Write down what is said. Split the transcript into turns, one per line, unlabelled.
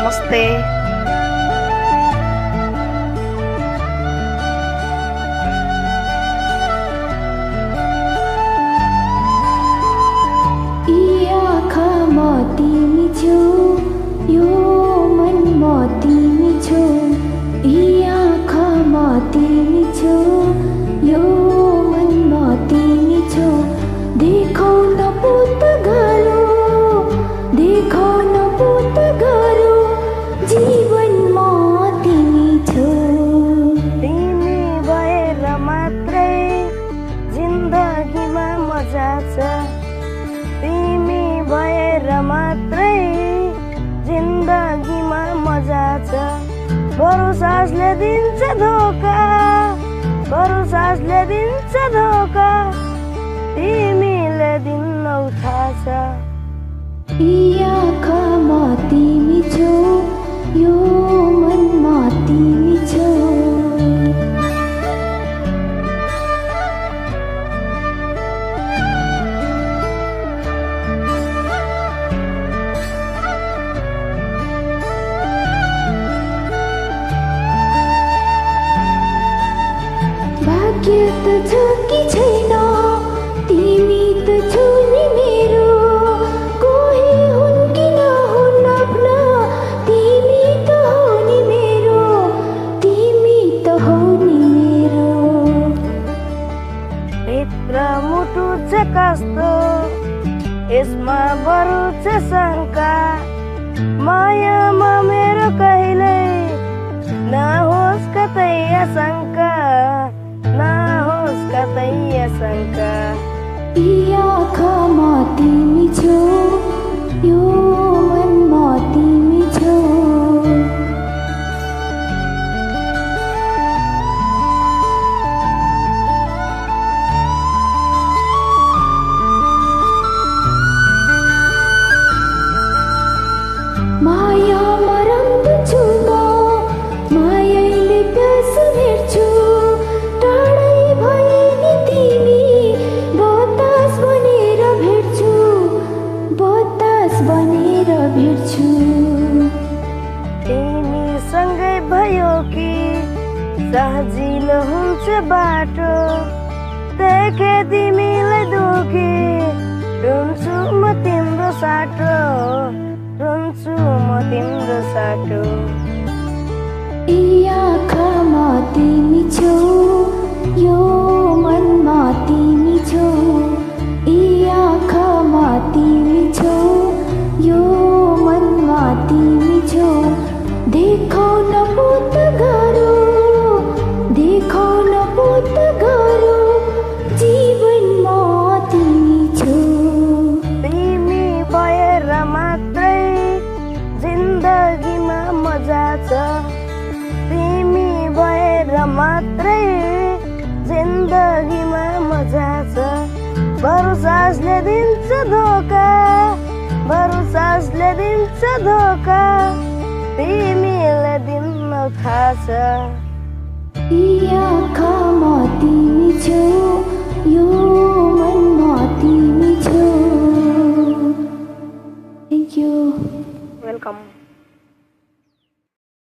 नमस्ते।
यी आँखामा तिमी छौ, यो मनमा तिमी छौ। यी आँखामा तिमी छौ, यो मनमा तिमी छौ। देखाउन पुत गाह्रो, देखाउन पुत गाह्रो, जीवनमा तिमी छौ।
तिमी भएर मात्रै जिन्दगीमा मजा छ। तिमी भएर मात्रै जिन्दगीमा मजा छ। बरु सासले दिन्छ धोका, बरु सासले दिन्छ धोका, तिमीले दिन्नौ थाहा छ।
यी आँखामा तिमी छौ, यो मनमा तिमी छौ। भाग्य त छ कि छैन, तिमी त छौ नि मेरो। कोही हुन् कि नहुन् आफ्ना, तिमी त हौ नि मेरो, तिमी त हौ नि मेरो।
भित्र मुटु छ कस्तो, यसमा बरु छ शङ्का। मायामा मेरो कहिल्यै नहोस् कतै आशंका, नहोस् कतै आशंका।
यी आँखामा तिमी छौ, यो मनमा तिमी छौ। मायामा रम्छु म, मायाले प्यास मेट्छु। टाढै भए नि तिमी, बतास बनेर भेट्छु, बतास बनेर भेट्छु।
तिमीसँगै भयो कि सजिलो हुन्छ बाटो। देखे तिमीलाई दुखी, रुन्छु म तिम्रो साटो, रुन्छु म तिम्रो साटो।
यी आँखामा तिमी छौ, यो मनमा तिमी छौ। यी आँखामा तिमी छौ, यो मनमा तिमी छौ। देखाउन पुत गाह्रो, देखाउन पुत गाह्रो, जीवनमा तिमी छौ।
तिमी भएर मात्रै जिन्दगीमा मजा छ। तिमी भएर मात्रै जिन्दगीमा मजा छ। बरु सासले दिन्छ धोका, बरु सासले दिन्छ धोका, तिमीले दिन्न थाहा छ।
यी आँखामा तिमी छौ, यो मनमा तिमी छौ। Thank you.
वेलकम।